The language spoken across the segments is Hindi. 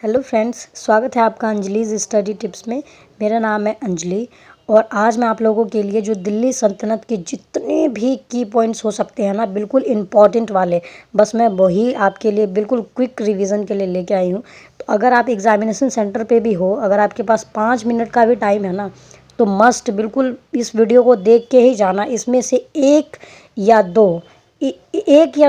हेलो फ्रेंड्स, स्वागत है आपका अंजलिज़ स्टडी टिप्स में। मेरा नाम है अंजलि और आज मैं आप लोगों के लिए जो दिल्ली सल्तनत के जितने भी की पॉइंट्स हो सकते हैं ना, बिल्कुल इम्पॉर्टेंट वाले, बस मैं वही आपके लिए बिल्कुल क्विक रिवीजन के लिए लेके आई हूँ। तो अगर आप एग्जामिनेशन सेंटर पे भी हो, अगर आपके पास 5 मिनट का भी टाइम है ना, तो मस्ट बिल्कुल इस वीडियो को देख के ही जाना। इसमें से एक या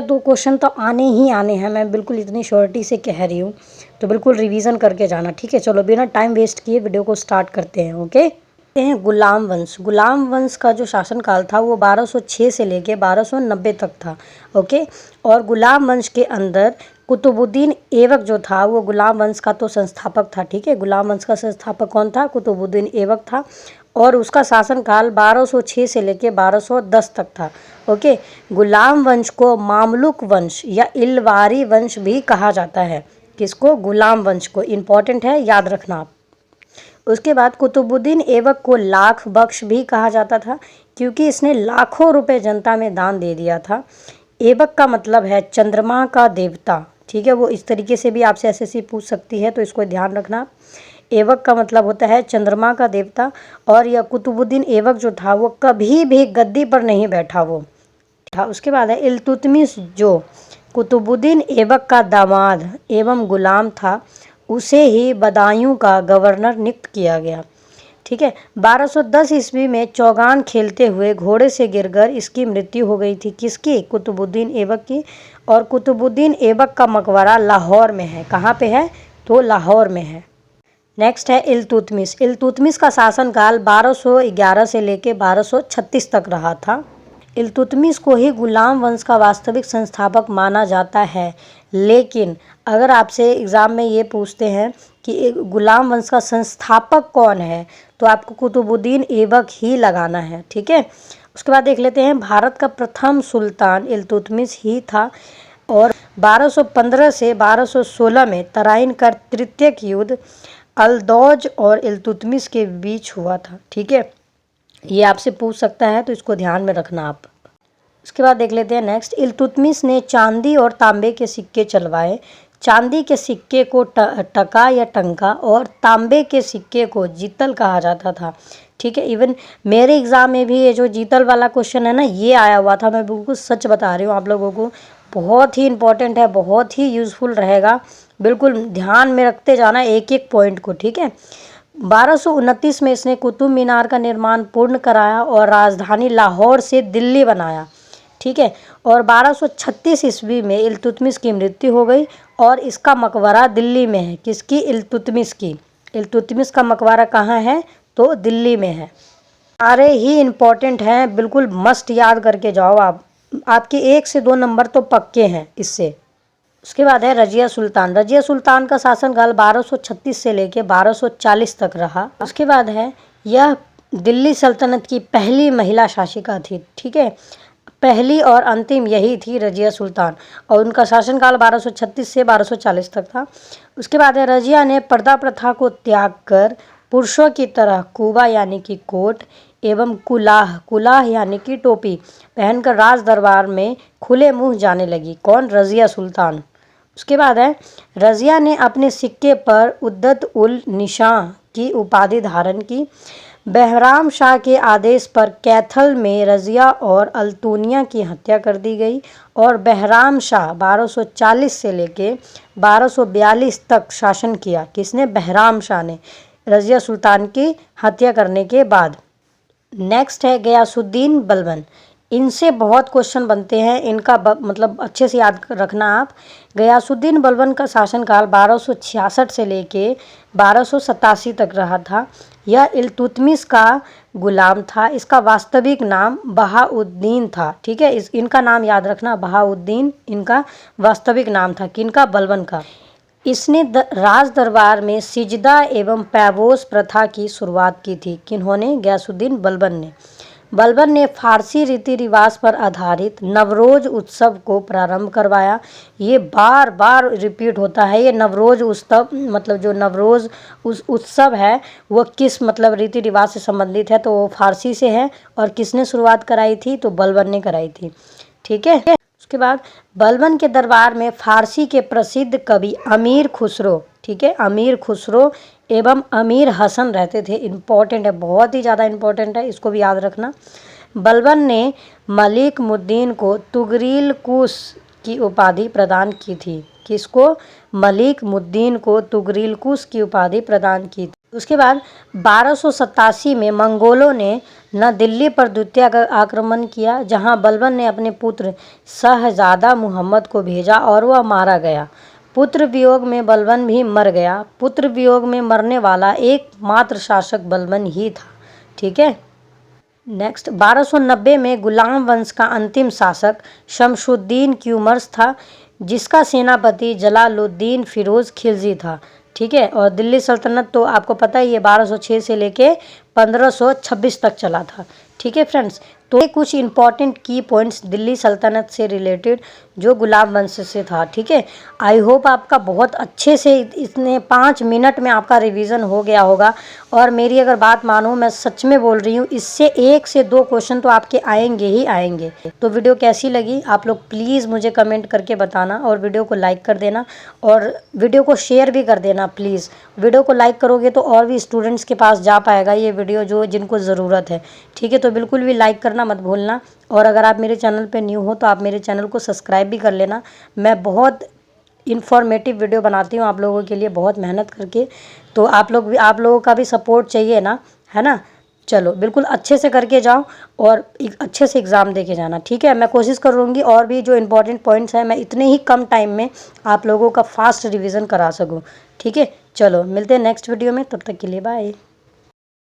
दो क्वेश्चन तो आने ही आने हैं, मैं बिल्कुल इतनी श्योरिटी से कह रही हूँ। तो बिल्कुल रिवीजन करके जाना, ठीक है। चलो बिना टाइम वेस्ट किए वीडियो को स्टार्ट करते हैं। ओके, गुलाम वंश का जो शासनकाल था वो 1206 से लेके 1290 तक था। ओके, और गुलाम वंश के अंदर कुतुबुद्दीन ऐबक जो था वो गुलाम वंश का तो संस्थापक था। ठीक है, गुलाम वंश का संस्थापक कौन था? कुतुबुद्दीन ऐबक था और उसका शासनकाल 1206 से लेके 1210 तक था। ओके, गुलाम वंश को मामलुक वंश या इलवारी वंश भी कहा जाता है। किसको? गुलाम वंश को। इम्पॉर्टेंट है, याद रखना आप। उसके बाद कुतुबुद्दीन ऐबक को लाख बख्श भी कहा जाता था, क्योंकि इसने लाखों रुपए जनता में दान दे दिया था। ऐबक का मतलब है चंद्रमा का देवता। ठीक है, वो इस तरीके से भी आपसे एसएससी पूछ सकती है, तो इसको ध्यान रखना। ऐबक का मतलब होता है चंद्रमा का देवता। और यह कुतुबुद्दीन ऐबक जो था वो कभी भी गद्दी पर नहीं बैठा वो था। उसके बाद है इल्तुतमिश, जो कुतुबुद्दीन ऐबक का दामाद एवं गुलाम था, उसे ही बदायूं का गवर्नर नियुक्त किया गया। ठीक है, 1210 ईस्वी में चौगान खेलते हुए घोड़े से गिरकर इसकी मृत्यु हो गई थी। किसकी? कुतुबुद्दीन ऐबक की। और कुतुबुद्दीन ऐबक का मकबरा लाहौर में है। कहाँ पे है? तो लाहौर में है। नेक्स्ट है इल्तुतमिश। इल्तुतमिश का शासनकाल 1211 से लेके 1236 तक रहा था। इल्तुतमिश को ही गुलाम वंश का वास्तविक संस्थापक माना जाता है, लेकिन अगर आपसे एग्ज़ाम में ये पूछते हैं कि गुलाम वंश का संस्थापक कौन है, तो आपको कुतुबुद्दीन ऐबक ही लगाना है। ठीक है, उसके बाद देख लेते हैं भारत का प्रथम सुल्तान इल्तुतमिश ही था और 1215 से 1216 में तराइन का तृतीयक युद्ध अल्दौज और इल्तुतमिश के बीच हुआ था। ठीक है, ये आपसे पूछ सकता है, तो इसको ध्यान में रखना आप। उसके बाद देख लेते हैं नेक्स्ट। इल्तुतमिश ने चांदी और तांबे के सिक्के चलवाए। चांदी के सिक्के को टका या टंका और तांबे के सिक्के को जीतल कहा जाता था। ठीक है, इवन मेरे एग्ज़ाम में भी ये जो जीतल वाला क्वेश्चन है ना, ये आया हुआ था। मैं बिल्कुल सच बता रही हूँ आप लोगों को, बहुत ही इंपॉर्टेंट है, बहुत ही यूज़फुल रहेगा। बिल्कुल ध्यान में रखते जाना एक एक पॉइंट को। ठीक है, 1229 में इसने कुतुब मीनार का निर्माण पूर्ण कराया और राजधानी लाहौर से दिल्ली बनाया। ठीक है, और 1236 ईस्वी में इल्तुतमिश की मृत्यु हो गई और इसका मकबरा दिल्ली में है। किसकी? इल्तुतमिश की। इल्तुतमिश का मकबरा कहाँ है? तो दिल्ली में है। सारे ही इम्पॉर्टेंट हैं, बिल्कुल मस्ट याद करके जाओ आप। आपके 1 से 2 नंबर तो पक्के हैं इससे। उसके बाद है रजिया सुल्तान। रजिया सुल्तान का शासनकाल 1236 से लेके 1240 तक रहा। उसके बाद है, यह दिल्ली सल्तनत की पहली महिला शासिका थी। ठीक है, पहली और अंतिम यही थी रजिया सुल्तान, और उनका शासनकाल 1236 से 1240 तक था। उसके बाद है, रजिया ने पर्दा प्रथा को त्याग कर पुरुषों की तरह कुबा यानी कि कोट एवं कुलाह यानी कि टोपी पहनकर राज दरबार में खुले मुंह जाने लगी। कौन? रजिया सुल्तान। उसके बाद है, रजिया ने अपने सिक्के पर उद्दत उल निशां की उपाधि धारण की। बहराम शाह के आदेश पर कैथल में रजिया और अल्तुनिया की हत्या कर दी गई और बहराम शाह 1240 से लेके 1242 तक शासन किया। किसने? बहराम शाह ने, रजिया सुल्तान की हत्या करने के बाद। नेक्स्ट है गयासुद्दीन बलबन। इनसे बहुत क्वेश्चन बनते हैं, इनका मतलब अच्छे से याद रखना आप। गयासुद्दीन बलबन का शासनकाल 1266 से लेके 1287 तक रहा था। यह इल्तुतमिश का गुलाम था। इसका वास्तविक नाम बहाउद्दीन था। ठीक है, इनका नाम याद रखना, बहाउद्दीन इनका वास्तविक नाम था। किनका? बलबन का। इसने राज दरबार में सिजदा एवं पैबोस प्रथा की शुरुआत की थी। किन्होंने? गयासुद्दीन बलबन ने। बलबन ने फारसी रीति रिवाज पर आधारित नवरोज उत्सव को प्रारंभ करवाया। ये बार बार रिपीट होता है, ये नवरोज उत्सव, मतलब जो नवरोज उत्सव है वो किस मतलब रीति रिवाज से संबंधित है, तो वो फारसी से है। और किसने शुरुआत कराई थी? तो बलबन ने कराई थी। ठीक है, उसके बाद बलबन के दरबार में फारसी के प्रसिद्ध कवि अमीर खुसरो, ठीक है। अमीर खुसरो एवं अमीर हसन रहते थे। इम्पॉर्टेंट है, बहुत ही ज़्यादा इम्पॉर्टेंट है, इसको भी याद रखना। बलबन ने मलिक मुद्दीन को तुगरील-कुस की उपाधि प्रदान की थी। किसको? मलिक मुद्दीन को तुगरील-कुस की उपाधि प्रदान की थी। उसके बाद 1287 में मंगोलों ने न दिल्ली पर द्वितीय आक्रमण किया, जहां बलबन ने अपने पुत्र शहजादा मुहम्मद को भेजा और वह मारा गया। पुत्र वियोग में बलबन भी मर गया। पुत्र वियोग में मरने वाला एकमात्र शासक बलबन ही था। ठीक है। नेक्स्ट 1290 में गुलाम वंश का अंतिम शासक शमशुद्दीन क्यूमर्स था, जिसका सेनापति जलालुद्दीन फिरोज खिलजी था। ठीक है। और दिल्ली सल्तनत तो आपको पता ही है 1206 से लेके 1526 तक चला था। ठीक है फ्रेंड्स, तो ये कुछ इंपॉर्टेंट की पॉइंट्स दिल्ली सल्तनत से रिलेटेड जो गुलाम वंश से था। ठीक है। आई होप आपका बहुत अच्छे से इतने 5 मिनट में आपका रिवीजन हो गया होगा। और मेरी अगर बात मानो, मैं सच में बोल रही हूँ, इससे 1 से 2 क्वेश्चन तो आपके आएंगे ही आएंगे। तो वीडियो कैसी लगी आप लोग प्लीज़ मुझे कमेंट करके बताना, और वीडियो को लाइक कर देना, और वीडियो को शेयर भी कर देना प्लीज़। वीडियो को लाइक करोगे तो और भी स्टूडेंट्स के पास जा पाएगा ये वीडियो जो जिनको ज़रूरत है। ठीक है। तो बिल्कुल भी लाइक करना मत भूलना। और अगर आप मेरे चैनल पे न्यू हो तो आप मेरे चैनल को सब्सक्राइब भी कर लेना। मैं बहुत इन्फॉर्मेटिव वीडियो बनाती हूँ आप लोगों के लिए, बहुत मेहनत करके। तो आप लोगों का भी सपोर्ट चाहिए ना, है ना। चलो बिल्कुल अच्छे से करके जाओ और अच्छे से एग्ज़ाम दे के जाना। ठीक है। मैं कोशिश करूँगी और भी जो इंपॉर्टेंट पॉइंट्स हैं मैं इतने ही कम टाइम में आप लोगों का फास्ट रिवीजन करा सकूँ। ठीक है। चलो मिलते हैं नेक्स्ट वीडियो में, तब तक के लिए बाय।